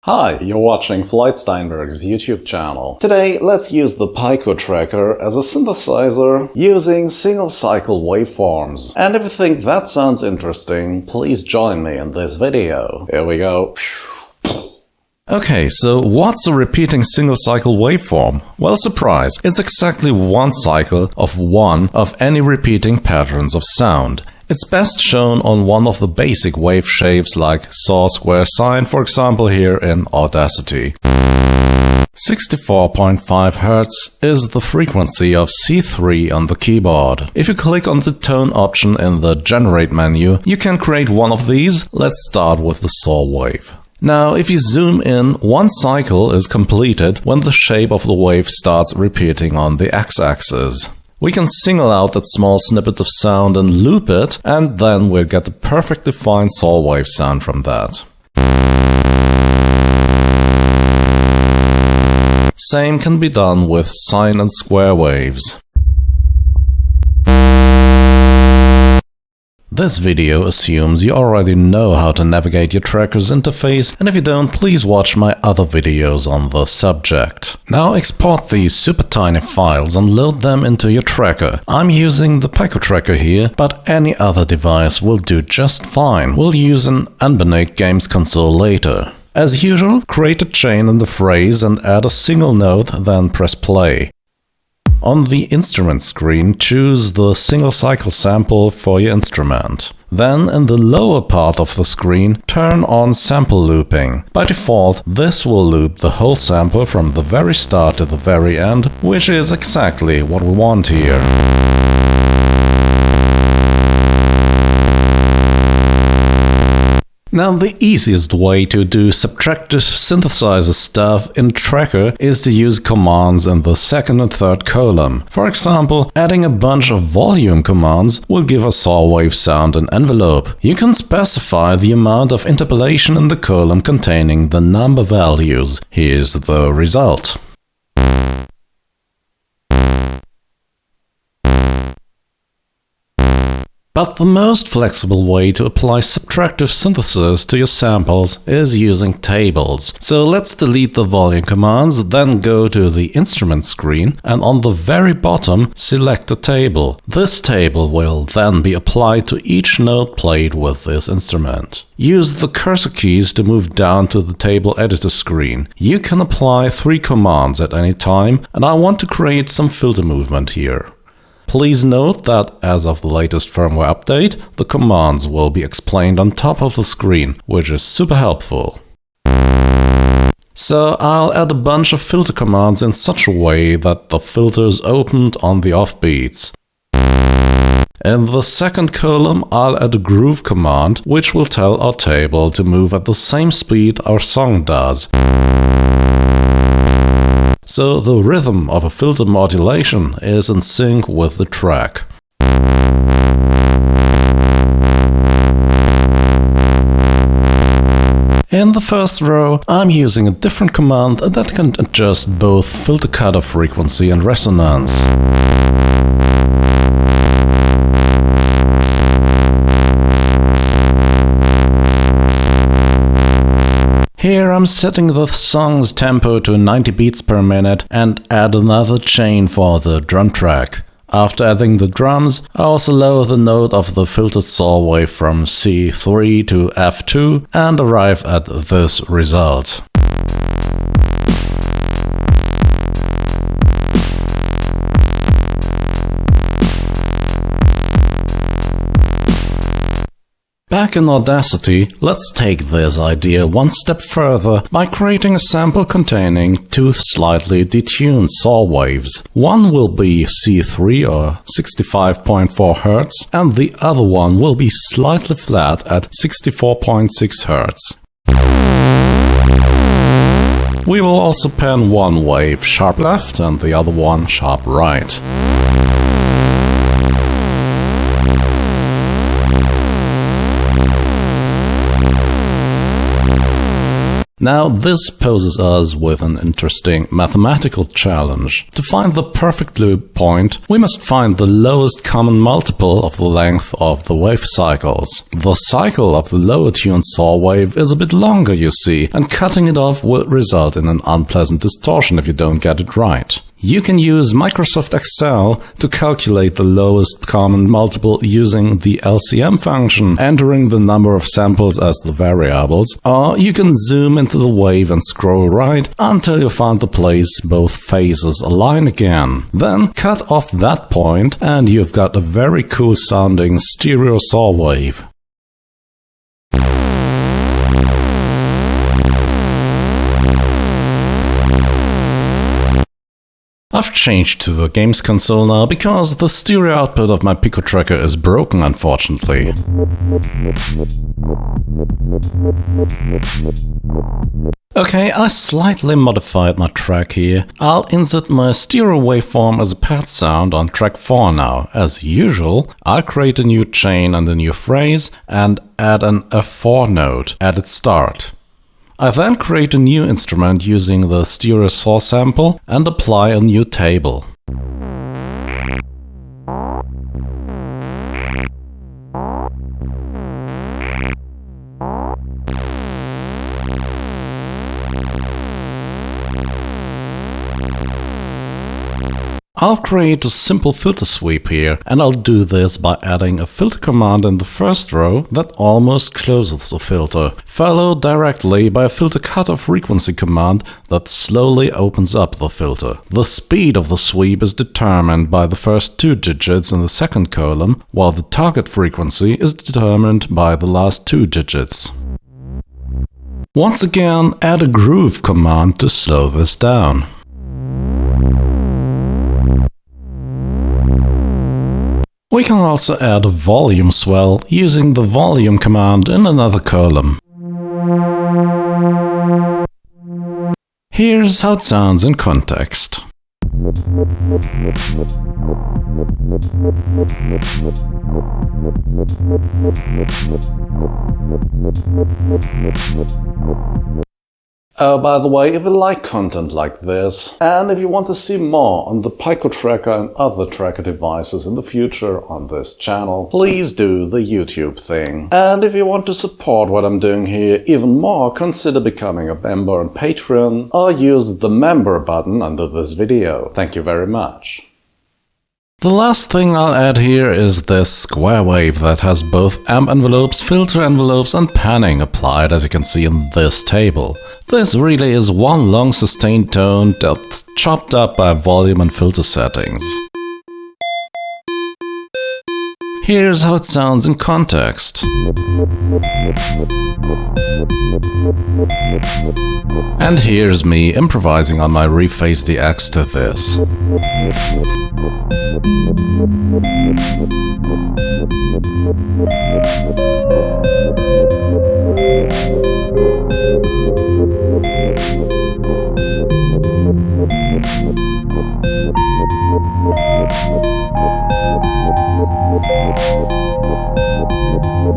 Hi, you're watching Floyd Steinberg's YouTube channel. Today, let's use the Picotracker as a synthesizer using single-cycle waveforms. And if you think that sounds interesting, please join me in this video. Here we go. Okay, so what's a repeating single-cycle waveform? Well, surprise, it's exactly one cycle of one of any repeating patterns of sound. It's best shown on one of the basic wave shapes like saw, square, sine, for example here in Audacity. 64.5 Hz is the frequency of C3 on the keyboard. If you click on the tone option in the Generate menu, you can create one of these. Let's start with the saw wave. Now, if you zoom in, one cycle is completed when the shape of the wave starts repeating on the x-axis. We can single out that small snippet of sound and loop it, and then we'll get a perfectly fine saw wave sound from that. Same can be done with sine and square waves. This video assumes you already know how to navigate your tracker's interface, and if you don't, please watch my other videos on the subject. Now export these super tiny files and load them into your tracker. I'm using the Picotracker here, but any other device will do just fine. We'll use an Anbernic games console later. As usual, create a chain in the phrase and add a single note, then press play. On the instrument screen, choose the single cycle sample for your instrument. Then, in the lower part of the screen, turn on sample looping. By default, this will loop the whole sample from the very start to the very end, which is exactly what we want here. Now, the easiest way to do subtractive synthesizer stuff in Tracker is to use commands in the second and third column. For example, adding a bunch of volume commands will give a saw wave sound and envelope. You can specify the amount of interpolation in the column containing the number values. Here's the result. But the most flexible way to apply subtractive synthesis to your samples is using tables. So let's delete the volume commands, then go to the instrument screen, and on the very bottom select a table. This table will then be applied to each note played with this instrument. Use the cursor keys to move down to the table editor screen. You can apply 3 commands at any time, and I want to create some filter movement here. Please note that, as of the latest firmware update, the commands will be explained on top of the screen, which is super helpful. So I'll add a bunch of filter commands in such a way that the filter is opened on the offbeats. In the second column, I'll add a groove command, which will tell our table to move at the same speed our song does. So the rhythm of a filter modulation is in sync with the track. In the first row, I'm using a different command that can adjust both filter cutoff frequency and resonance. Here I'm setting the song's tempo to 90 beats per minute and add another chain for the drum track. After adding the drums, I also lower the note of the filtered saw wave from C3 to F2 and arrive at this result. Back in Audacity, let's take this idea one step further by creating a sample containing 2 slightly detuned saw waves. One will be C3 or 65.4 Hz and the other one will be slightly flat at 64.6 Hz. We will also pan one wave sharp left and the other one sharp right. Now, this poses us with an interesting mathematical challenge. To find the perfect loop point, we must find the lowest common multiple of the length of the wave cycles. The cycle of the lower tuned saw wave is a bit longer, you see, and cutting it off will result in an unpleasant distortion if you don't get it right. You can use Microsoft Excel to calculate the lowest common multiple using the LCM function, entering the number of samples as the variables, or you can zoom into the wave and scroll right until you find the place both phases align again. Then cut off that point and you've got a very cool sounding stereo saw wave. I've changed to the games console now because the stereo output of my Picotracker is broken, unfortunately. Okay, I slightly modified my track here. I'll insert my stereo waveform as a pad sound on track 4 now. As usual, I'll create a new chain and a new phrase and add an F4 note at its start. I then create a new instrument using the stereo saw sample and apply a new table. I'll create a simple filter sweep here, and I'll do this by adding a filter command in the first row that almost closes the filter, followed directly by a filter cutoff frequency command that slowly opens up the filter. The speed of the sweep is determined by the first 2 digits in the second column, while the target frequency is determined by the last 2 digits. Once again, add a groove command to slow this down. We can also add a volume swell using the volume command in another column. Here's how it sounds in context. Oh, by the way, if you like content like this, and if you want to see more on the Picotracker and other tracker devices in the future on this channel, please do the YouTube thing. And if you want to support what I'm doing here even more, consider becoming a member on Patreon or use the member button under this video. Thank you very much. The last thing I'll add here is this square wave that has both amp envelopes, filter envelopes and panning applied, as you can see in this table. This really is one long sustained tone that's chopped up by volume and filter settings. Here's how it sounds in context. And here's me improvising on my Reface DX to this.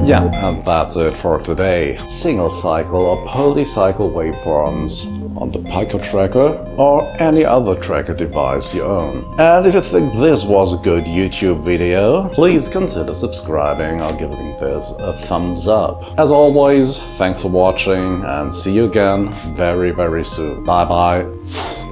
Yeah, and that's it for today. Single cycle or polycycle waveforms on the Picotracker or any other tracker device you own. And if you think this was a good YouTube video, please consider subscribing or giving this a thumbs up. As always, thanks for watching and see you again very, very soon. Bye bye.